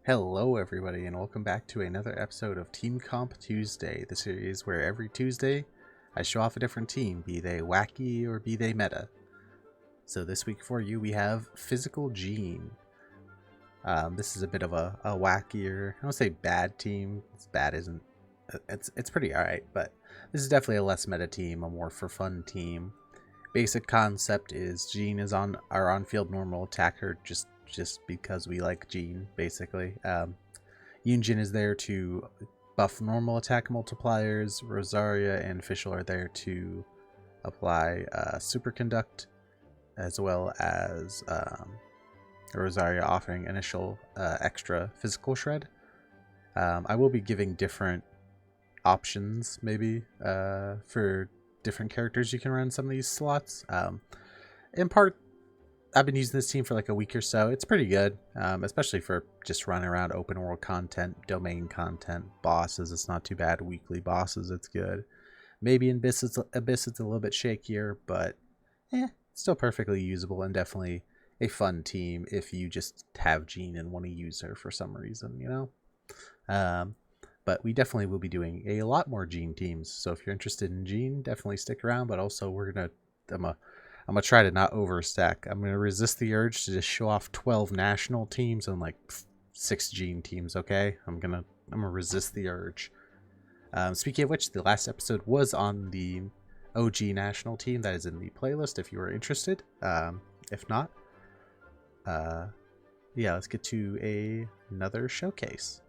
Hello everybody and welcome back to another episode of Team Comp Tuesday, the series where every Tuesday I show off a different team, be they wacky or be they meta. So this week for you we have Physical Gene. This is a bit of a wackier, I don't say bad team, it's pretty alright, but this is definitely a less meta team, a more for fun team. Basic concept is Gene is on our on-field normal attacker just because we like Gene, basically. Yunjin is there to buff normal attack multipliers. Rosaria and Fischl are there to apply Superconduct, as well as Rosaria offering initial extra physical shred. I will be giving different options, maybe, for different characters you can run some of these slots. In part, I've been using this team for like a week or so. It's pretty good, especially for just running around open world content, domain content, bosses. It's not too bad. Weekly bosses, it's good. Maybe in Abyss it's a little bit shakier, but still perfectly usable and definitely a fun team if you just have Jean and want to use her for some reason, you know? But we definitely will be doing a lot more Jean teams. So if you're interested in Jean, definitely stick around. But also I'm gonna try to not overstack. I'm gonna resist the urge to just show off 12 national teams and like 6 Jean teams. Okay, I'm gonna resist the urge. Speaking of which, the last episode was on the OG national team. That is in the playlist if you are interested. If not, yeah, let's get to another showcase.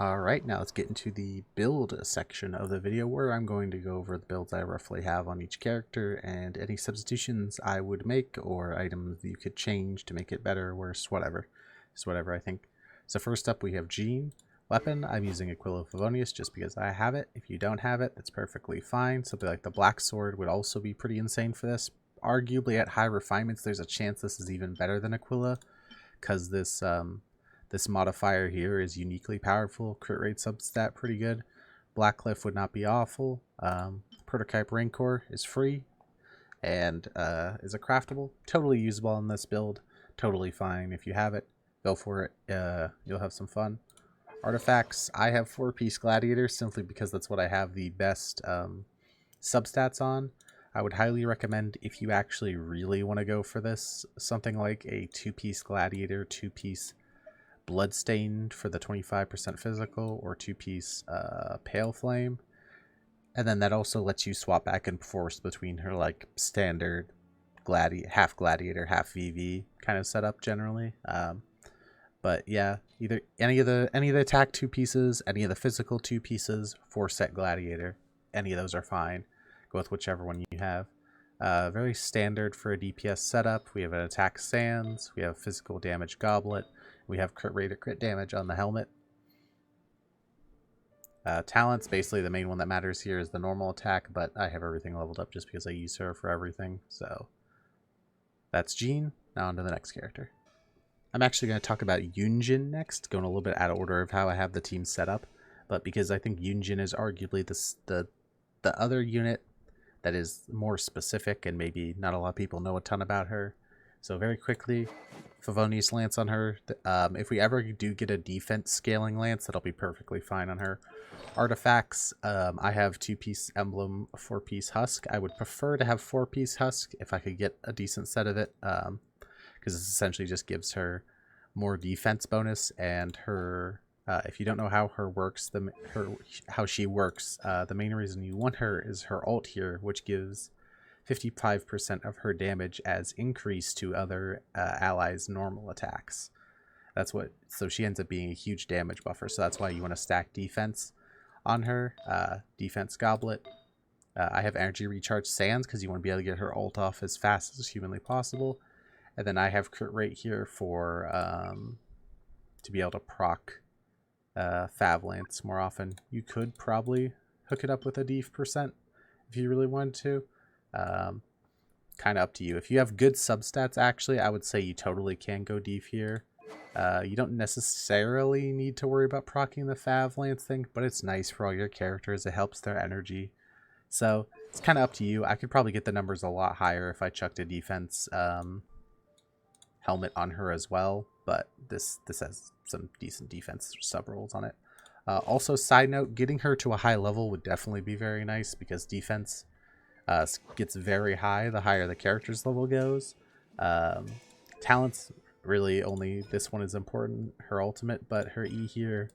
Alright, now let's get into the build section of the video where I'm going to go over the builds I roughly have on each character and any substitutions I would make or items you could change to make it better, worse, whatever. Just whatever I think. So first up we have Jean. Weapon, I'm using Aquila Favonius just because I have it. If you don't have it, that's perfectly fine. Something like the Black Sword would also be pretty insane for this. Arguably at high refinements, there's a chance this is even better than Aquila, because this modifier here is uniquely powerful. Crit rate substat pretty good. Blackcliff would not be awful. Prototype Rancor is free and is a craftable. Totally usable on this build. Totally fine if you have it. Go for it. You'll have some fun. Artifacts. I have 4-piece Gladiator simply because that's what I have the best substats on. I would highly recommend, if you actually really want to go for this, something like a 2-piece Gladiator, 2-piece Bloodstained for the 25% physical, or 2-piece Pale Flame. And then that also lets you swap back and forth between her like standard half Gladiator, half VV kind of setup generally. But yeah, either any of the attack 2 pieces, any of the physical 2 pieces, 4-set Gladiator, any of those are fine. Go with whichever one you have. Very standard for a DPS setup. We have an attack Sands, we have physical damage Goblet, we have crit rate or crit damage on the helmet. Talents, basically the main one that matters here is the normal attack, but I have everything leveled up just because I use her for everything. So that's Jean. Now on to the next character. I'm actually going to talk about Yunjin next, going a little bit out of order of how I have the team set up, but because I think Yunjin is arguably the other unit that is more specific and maybe not a lot of people know a ton about her. So very quickly, Favonius Lance on her. If we ever do get a defense scaling Lance, that'll be perfectly fine on her. Artifacts, I have 2-piece Emblem, 4-piece Husk. I would prefer to have 4-piece Husk if I could get a decent set of it, because this essentially just gives her more defense bonus, and her if you don't know how how she works, the main reason you want her is her ult here, which gives 55% of her damage as increase to other allies' normal attacks. So she ends up being a huge damage buffer. So that's why you want to stack defense on her. Defense Goblet, I have energy recharge sands because you want to be able to get her ult off as fast as humanly possible. And then I have crit rate here for to be able to proc Favlance more often. You could probably hook it up with a def percent if you really wanted to. Kind of up to you. If you have good substats, actually, I would say you totally can go def here. You don't necessarily need to worry about proccing the Favlance thing, but it's nice for all your characters. It helps their energy. So it's kind of up to you. I could probably get the numbers a lot higher if I chucked a defense helmet on her as well, but this has some decent defense sub rolls on it. Also, side note, getting her to a high level would definitely be very nice because defense gets very high the higher the character's level goes. Talents, really only this one is important, her ultimate, but her E here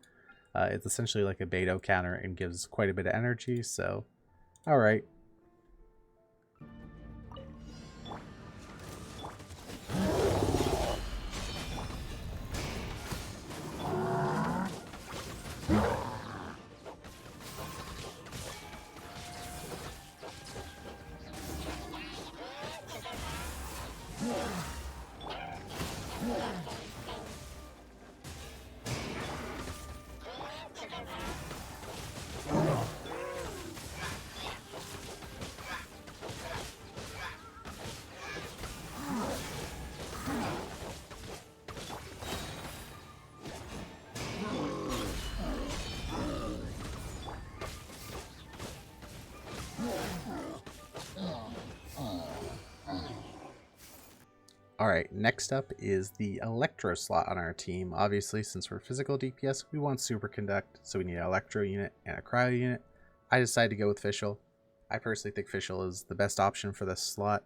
is essentially like a Beto counter and gives quite a bit of energy, so alright. Alright, next up is the Electro slot on our team. Obviously, since we're physical DPS, we want Superconduct, so we need an Electro unit and a Cryo unit. I decided to go with Fischl. I personally think Fischl is the best option for this slot.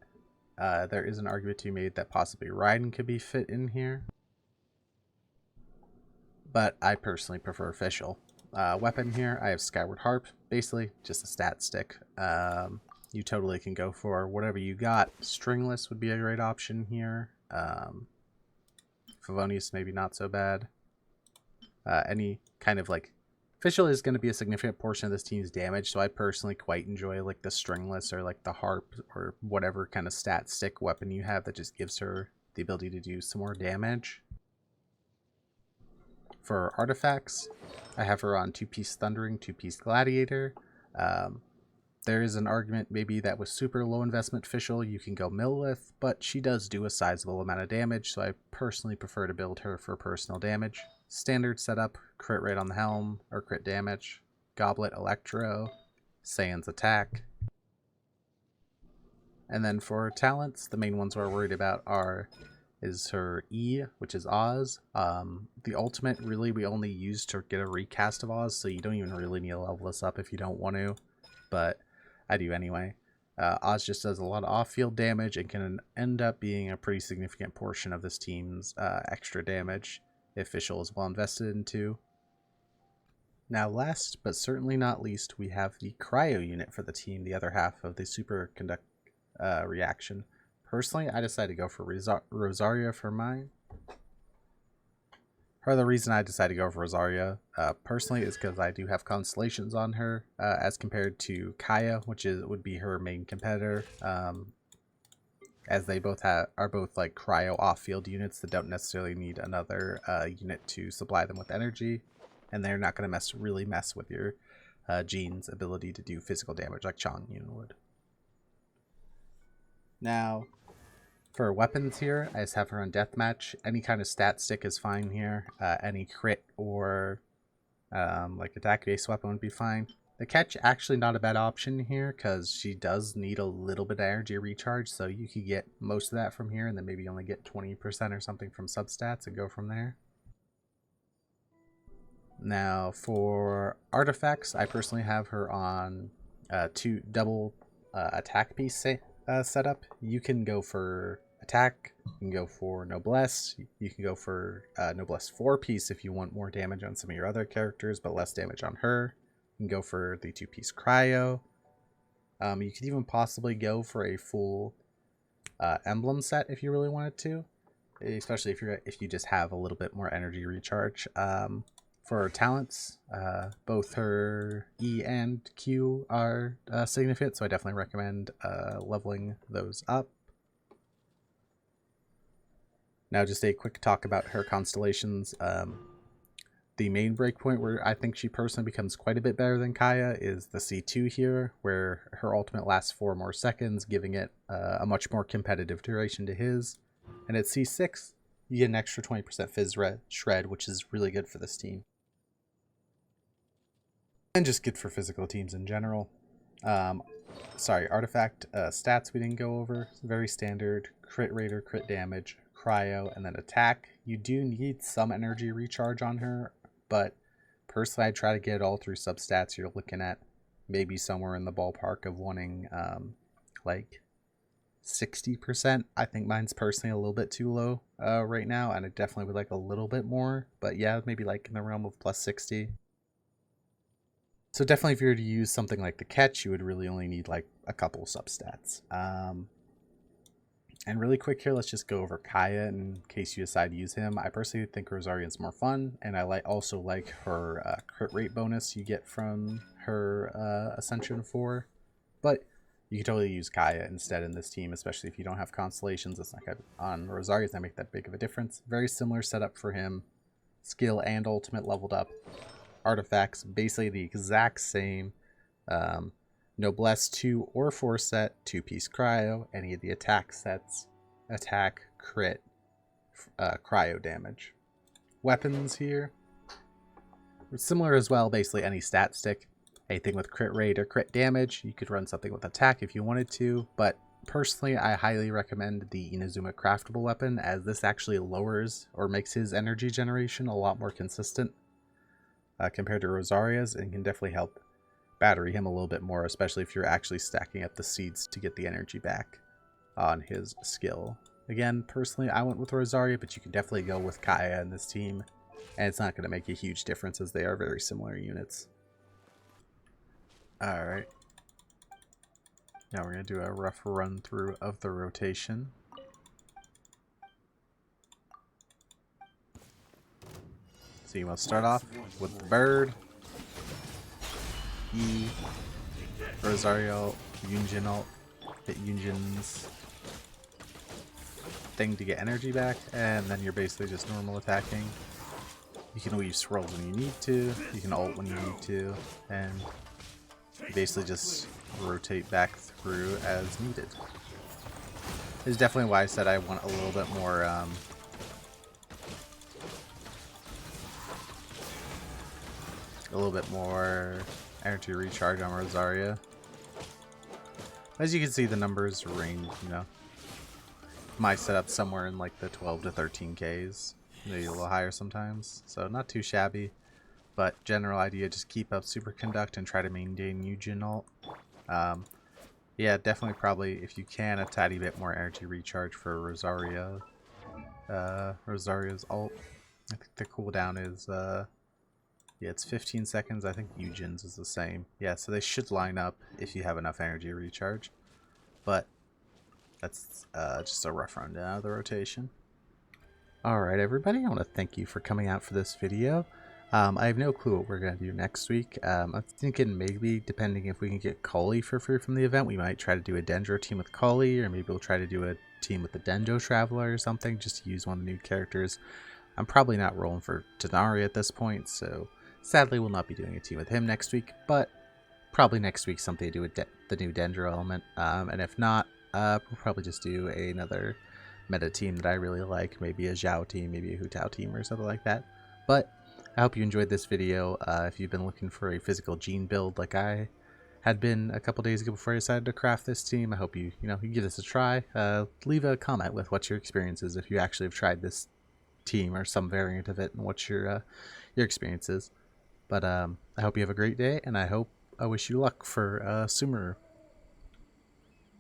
There is an argument to be made that possibly Raiden could be fit in here, but I personally prefer Fischl. Weapon here, I have Skyward Harp, basically just a stat stick. You totally can go for whatever you got. Stringless would be a great option here. Favonius maybe not so bad. Any kind of like... Fischl is going to be a significant portion of this team's damage, so I personally quite enjoy like the Stringless or like the Harp or whatever kind of stat stick weapon you have that just gives her the ability to do some more damage. For artifacts, I have her on 2-piece Thundering, 2-piece Gladiator. There is an argument maybe that with super low investment Fischl you can go Millith, but she does do a sizable amount of damage, so I personally prefer to build her for personal damage. Standard setup, crit rate on the helm, or crit damage, Goblet Electro, Sans attack. And then for talents, the main ones we're worried about is her E, which is Oz. The ultimate really we only use to get a recast of Oz, so you don't even really need to level this up if you don't want to, but I do anyway. Oz just does a lot of off-field damage and can end up being a pretty significant portion of this team's extra damage if Fischl is well invested into. Now last but certainly not least, we have the Cryo unit for the team, the other half of the Superconduct reaction. Personally, I decided to go for Rosaria for mine. Part of the reason I decided to go for Rosaria personally is because I do have constellations on her as compared to Kaya, which would be her main competitor, as they both are both like cryo off-field units that don't necessarily need another unit to supply them with energy, and they're not going to really mess with your Jean's ability to do physical damage like Chong Yun would. Now, for weapons here, I just have her on Deathmatch. Any kind of stat stick is fine here. Any crit or like attack-based weapon would be fine. The catch actually not a bad option here because she does need a little bit of energy recharge, so you could get most of that from here and then maybe only get 20% or something from substats and go from there. Now for artifacts, I personally have her on two double attack piece setup. You can go for attack, you can go for Noblesse, you can go for Noblesse 4-piece if you want more damage on some of your other characters but less damage on her. You can go for the 2-piece Cryo. You could even possibly go for a full emblem set if you really wanted to, especially if you just have a little bit more energy recharge. for her talents, both her E and Q are significant, so I definitely recommend leveling those up. Now just a quick talk about her constellations. The main breakpoint where I think she personally becomes quite a bit better than Kaya is the C2 here, where her ultimate lasts 4 more seconds, giving it a much more competitive duration to his. And at C6, you get an extra 20% Fizz Shred, which is really good for this team. And just good for physical teams in general. Artifact stats we didn't go over. Very standard. Crit rate or crit damage, cryo, and then attack. You do need some energy recharge on her, but personally I'd try to get it all through substats. You're looking at maybe somewhere in the ballpark of wanting like 60%. I think mine's personally a little bit too low right now, and I definitely would like a little bit more, but yeah, maybe like in the realm of plus 60. So definitely if you were to use something like the catch, you would really only need like a couple substats. And really quick here, let's just go over Kaya in case you decide to use him. I personally think Rosaria's more fun, and I also like her crit rate bonus you get from her Ascension 4. But you can totally use Kaya instead in this team, especially if you don't have constellations. It's not good on Rosaria's, not make that big of a difference. Very similar setup for him. Skill and ultimate leveled up. Artifacts, basically the exact same. Noblesse 2 or 4 set, 2-piece cryo, any of the attack sets, attack, crit, cryo damage. Weapons here, similar as well, basically any stat stick. Anything with crit rate or crit damage, you could run something with attack if you wanted to, but personally I highly recommend the Inazuma craftable weapon, as this actually lowers or makes his energy generation a lot more consistent compared to Rosaria's, and can definitely help battery him a little bit more, especially if you're actually stacking up the seeds to get the energy back on his skill. Again, personally, I went with Rosaria, but you can definitely go with Kaya in this team, and it's not going to make a huge difference as they are very similar units. Alright. Now we're going to do a rough run through of the rotation. So you want to start off with the bird. E, Rosario, Yunjin ult, hit Yunjin's thing to get energy back, and then you're basically just normal attacking. You can weave swirls when you need to, you can ult when you need to, and you basically just rotate back through as needed. This is definitely why I said I want a little bit more energy recharge on Rosaria. As you can see, the numbers range, you know. My setup somewhere in like the 12 to 13Ks, maybe a little higher sometimes, so not too shabby. But general idea, just keep up superconduct and try to maintain Yujin ult. Yeah, definitely probably, if you can, a tiny bit more energy recharge for Rosaria. Rosaria's ult. I think the cooldown is yeah, it's 15 seconds. I think Yujin's is the same. Yeah, so they should line up if you have enough energy recharge. But that's just a rough rundown of the rotation. Alright everybody, I want to thank you for coming out for this video. I have no clue what we're going to do next week. I'm thinking maybe, depending if we can get Kali for free from the event, we might try to do a Dendro team with Kali, or maybe we'll try to do a team with the Dendro Traveler or something, just to use one of the new characters. I'm probably not rolling for Tanari at this point, so sadly we'll not be doing a team with him next week, but probably next week something to do with the new Dendro element. And if not, we'll probably just do another meta team that I really like, maybe a Zhao team, maybe a Hu Tao team or something like that. But I hope you enjoyed this video. If you've been looking for a physical gene build like I had been a couple days ago before I decided to craft this team, I hope you give this a try. Leave a comment with what your experience is if you actually have tried this team or some variant of it, and what your experience is. But I hope you have a great day, and I wish you luck for Sumeru.